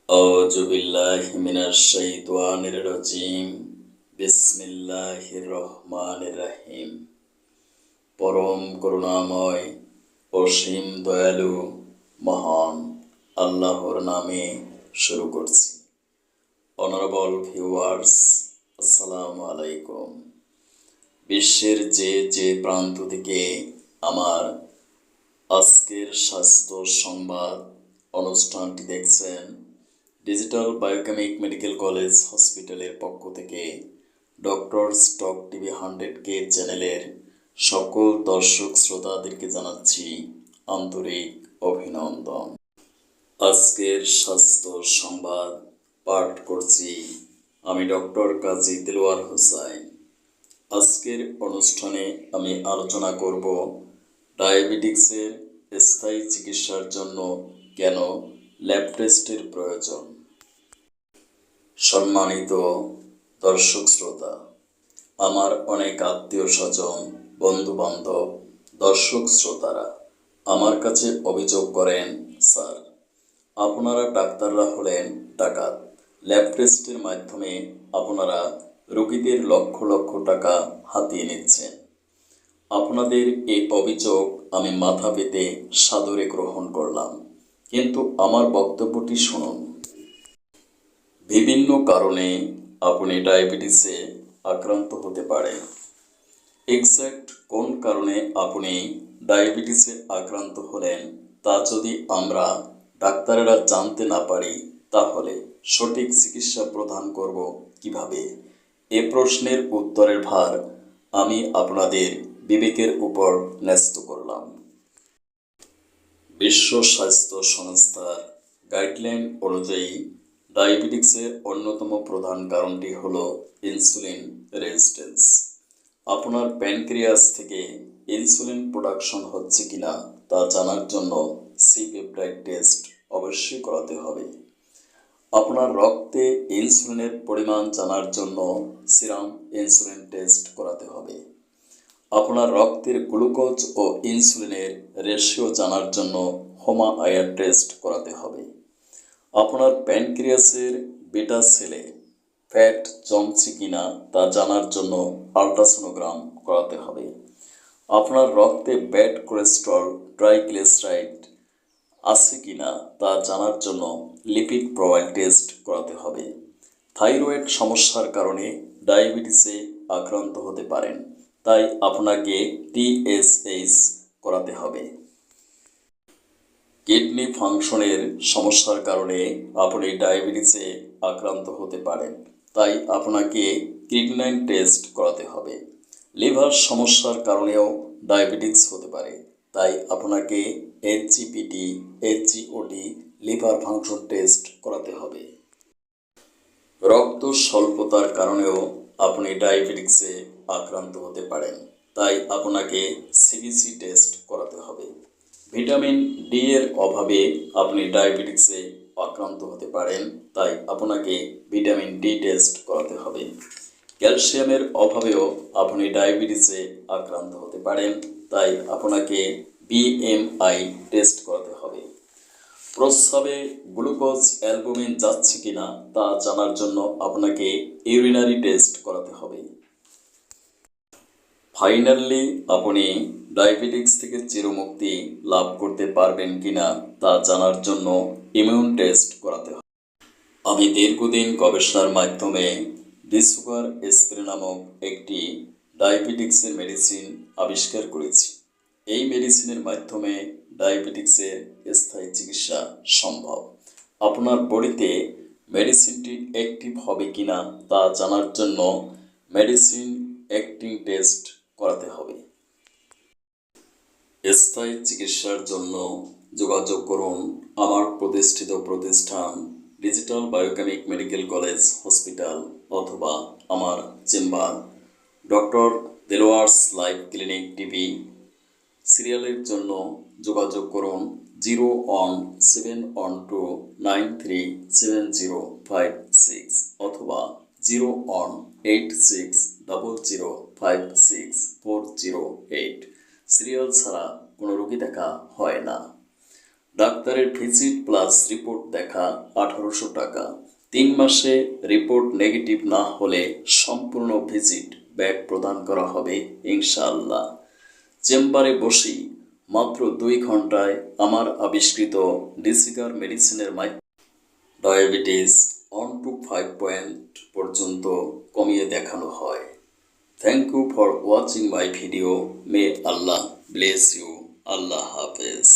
আউযু বিল্লাহি মিনাশ শাইতানির রাজিম। বিসমিল্লাহির রহমানির রহিম। পরম করুণাময় অসীম দয়ালু মহান আল্লাহর নামে শুরু করছি। অনারেবল ভিউয়ার্স, আসসালামু আলাইকুম। বিশ্বের যে প্রান্ত থেকে আমার আজকের স্বাস্থ্য সংবাদ অনুষ্ঠানটি দেখছেন, ডিজিটাল বায়োকেমিক মেডিকেল কলেজ হসপিটালের পক্ষ থেকে ডক্টরস টক টিভি 100K চ্যানেলের সকল দর্শক শ্রোতাদেরকে জানাচ্ছি আন্তরিক অভিনন্দন। আজকের স্বাস্থ্য সংবাদ পাঠ করছি আমি ডক্টর কাজী দেলোয়ার হোসাইন। আজকের অনুষ্ঠানে আমি আলোচনা করব ডায়াবেটিক্সের স্থায়ী চিকিৎসার জন্য কেন ল্যাব টেস্টের প্রয়োজন। সম্মানিত দর্শক শ্রোতা, আমার অনেক আত্মীয় স্বজন, বন্ধু বান্ধব, দর্শক শ্রোতারা আমার কাছে অভিযোগ করেন, স্যার আপনারা ডাক্তাররা হলেন ডাকাত। ল্যাব টেস্টের মাধ্যমে আপনারা রোগীদের লক্ষ লক্ষ টাকা হাতিয়ে নিচ্ছেন। আপনাদের এই অভিযোগ আমি মাথা পেতে সাদরে গ্রহণ করলাম, কিন্তু আমার বক্তব্যটি শুনুন। বিভিন্ন কারণে আপনি ডায়াবেটিসে আক্রান্ত হতে পারেন। এক্স্যাক্ট কোন কারণে আপনি ডায়াবেটিসে আক্রান্ত হলেন তা যদি আমরা ডাক্তারেরা জানতে না পারি, তাহলে সঠিক চিকিৎসা প্রদান করব কিভাবে? এ প্রশ্নের উত্তরের ভার আমি আপনাদের বিবেকের উপর ন্যস্ত করলাম। বিশ্ব স্বাস্থ্য সংস্থার গাইডলাইন অনুযায়ী ডায়াবেটিক্সের অন্যতম প্রধান কারণটি হল ইনসুলিন রেজিস্ট্যান্স। আপনার প্যানক্রিয়াস থেকে ইনসুলিন প্রোডাকশন হচ্ছে কিনা তা জানার জন্য সি পেপটাইড টেস্ট অবশ্যই করাতে হবে। আপনার রক্তে ইনসুলিনের পরিমাণ জানার জন্য সিরাম ইনসুলিন টেস্ট করাতে হবে। আপনার রক্তের গ্লুকোজ ও ইনসুলিনের রেশিও জানার জন্য হোমা আয়ার টেস্ট করাতে হবে। আপনার প্যানক্রিয়াসের বেটা সেলে ফ্যাট জমছে কিনা তা জানার জন্য আল্ট্রাসোনোগ্রাম করাতে হবে। আপনার রক্তে ব্যাড কোলেস্টেরল ট্রাইগ্লিসারাইড আছে কিনা তা জানার জন্য লিপিড প্রোফাইল টেস্ট করাতে হবে। থাইরয়েড সমস্যার কারণে ডায়াবেটিসে আক্রান্ত হতে পারেন, তাই আপনাকে TSH করাতে হবে। কিডনি ফাংশনের সমস্যার কারণে আপনি ডায়াবেটিসে আক্রান্ত হতে পারেন, তাই আপনাকে ক্রিয়েটিনিন টেস্ট করাতে হবে। লিভার সমস্যার কারণেও ডায়াবেটিস হতে পারে, তাই আপনাকে SGPT, SGOT liver function test করাতে হবে। রক্ত স্বল্পতার কারণেও আপনি ডায়াবেটিসে আক্রান্ত হতে পারেন, তাই আপনাকে CBC টেস্ট করাতে হবে। ভিটামিন ডি এর অভাবে আপনি ডায়াবেটিসে আক্রান্ত হতে পারেন, তাই আপনাকে ভিটামিন ডি টেস্ট করাতে হবে। ক্যালসিয়ামের অভাবেও আপনি ডায়াবেটিসে আক্রান্ত হতে পারেন, তাই আপনাকে BMI টেস্ট করাতে হবে। প্রস্রাবে গ্লুকোজ অ্যালবুমিন যাচ্ছে কিনা তা জানার জন্য আপনাকে ইউরিনারি টেস্ট করাতে হবে। ফাইনালি আপনি ডায়াবেটিক্স থেকে চিরমুক্তি লাভ করতে পারবেন কিনা তা জানার জন্য ইমিউন টেস্ট করাতে হবে। আমি দীর্ঘদিন গবেষণার মাধ্যমে ডিসুগার স্প্রে নামক একটি ডায়াবেটিক্সের মেডিসিন আবিষ্কার করেছি। এই মেডিসিনের মাধ্যমে ডায়াবেটিক্সের স্থায়ী চিকিৎসা সম্ভব। আপনার বডিতে মেডিসিনটি অ্যাক্টিভ হবে কিনা তা জানার জন্য মেডিসিন অ্যাক্টিং টেস্ট করাতে হবে। স্থায়ী চিকিৎসার জন্য যোগাযোগ করুন আমার প্রতিষ্ঠিত প্রতিষ্ঠান digital biochemic medical college hospital, অথবা আমার chamber doctor দেলোয়ার্স life clinic TV. সিরিয়ালের জন্য যোগাযোগ করুন 01712937056 অথবা 01860056408। সিরিয়াল ছাড়া কোনো রোগী দেখা হয় না। ডাক্তারের ভিজিট প্লাস রিপোর্ট দেখা 1800 টাকা। 3 মাসে রিপোর্ট নেগেটিভ না হলে সম্পূর্ণ ভিজিট ব্যাক প্রদান করা হবে ইনশাআল্লাহ। চেম্বারে বসেই মাত্র 2 ঘন্টায় আমার আবিষ্কৃত ডিসিগার মেডিসিনের মাধ্যমে ডায়াবেটিস 1 to 5 পয়েন্ট পর্যন্ত কমিয়ে দেখানো হয়। Thank you for watching my video. May Allah bless you. আল্লাহ হাফেজ।